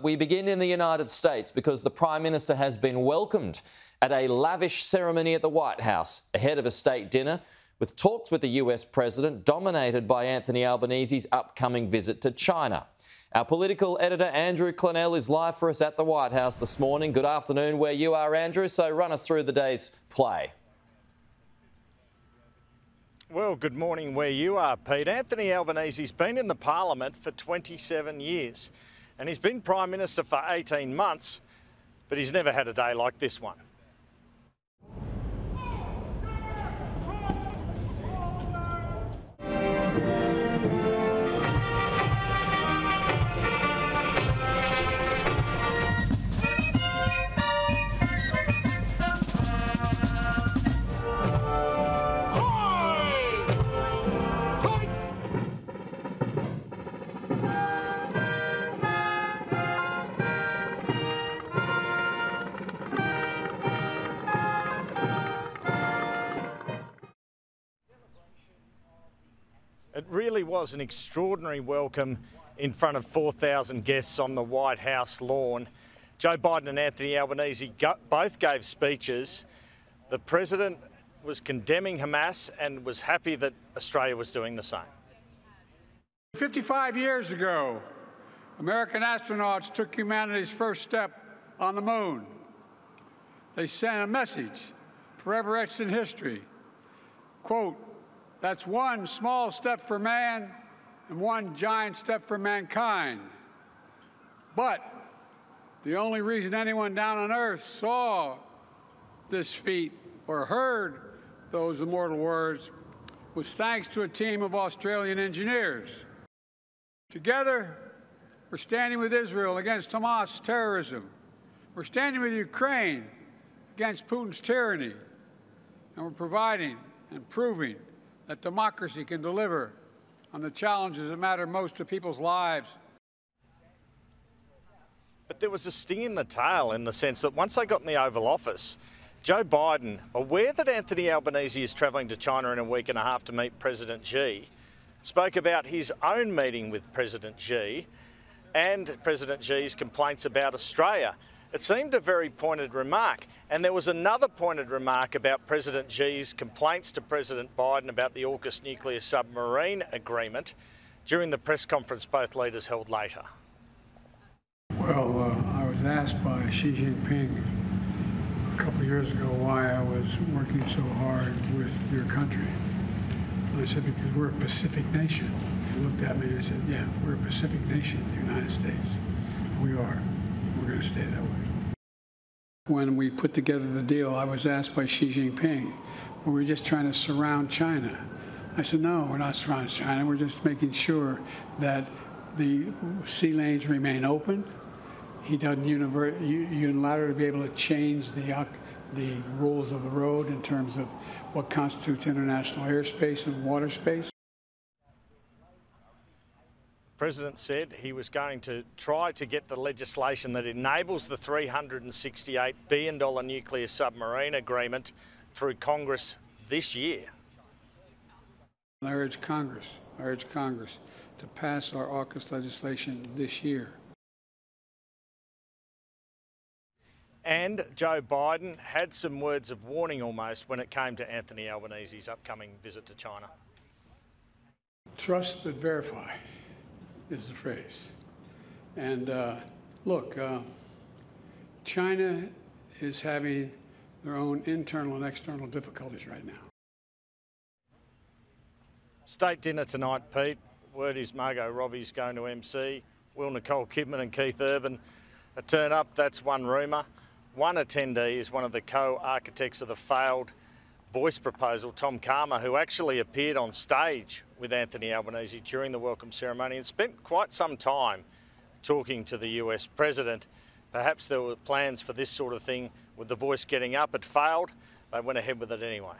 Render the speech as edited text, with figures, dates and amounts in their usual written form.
We begin in the United States because the Prime Minister has been welcomed at a lavish ceremony at the White House ahead of a state dinner, with talks with the US President dominated by Anthony Albanese's upcoming visit to China. Our political editor Andrew Clennell is live for us at the White House this morning. Good afternoon where you are, Andrew, so run us through the day's play. Well, good morning where you are, Pete. Anthony Albanese's been in the Parliament for 27 years and he's been Prime Minister for 18 months, but he's never had a day like this one. It really was an extraordinary welcome in front of 4,000 guests on the White House lawn. Joe Biden and Anthony Albanese both gave speeches. The President was condemning Hamas and was happy that Australia was doing the same. 55 years ago, American astronauts took humanity's first step on the moon. They sent a message, forever etched in history. Quote, "That's one small step for man and one giant step for mankind." But the only reason anyone down on Earth saw this feat or heard those immortal words was thanks to a team of Australian engineers. Together, we're standing with Israel against Hamas terrorism. We're standing with Ukraine against Putin's tyranny. And we're providing and proving that democracy can deliver on the challenges that matter most to people's lives. But there was a sting in the tail in the sense that once they got in the Oval Office, Joe Biden, aware that Anthony Albanese is travelling to China in a week and a half to meet President Xi, spoke about his own meeting with President Xi and President Xi's complaints about Australia. It seemed a very pointed remark, and there was another pointed remark about President Xi's complaints to President Biden about the AUKUS nuclear submarine agreement during the press conference both leaders held later. Well, I was asked by Xi Jinping a couple of years ago why I was working so hard with your country. And I said, because we're a Pacific nation. He looked at me and said, yeah, we're a Pacific nation, the United States. We are. We're going to stay that way. When we put together the deal, I was asked by Xi Jinping, were we just trying to surround China? I said, no, we're not surrounding China. We're just making sure that the sea lanes remain open. He doesn't unilaterally be able to change the rules of the road in terms of what constitutes international airspace and water space. The President said he was going to try to get the legislation that enables the $368 billion nuclear submarine agreement through Congress this year. I urge Congress to pass our AUKUS legislation this year. And Joe Biden had some words of warning almost when it came to Anthony Albanese's upcoming visit to China. Trust but verify is the phrase. And look, China is having their own internal and external difficulties right now. State dinner tonight, Pete. Word is Margot Robbie's going to MC. Will Nicole Kidman and Keith Urban turn up? That's one rumour. One attendee is one of the co-architects of the failed voice proposal, Tom Karma, who actually appeared on stage with Anthony Albanese during the welcome ceremony and spent quite some time talking to the US President. Perhaps there were plans for this sort of thing with the voice getting up. It failed. They went ahead with it anyway.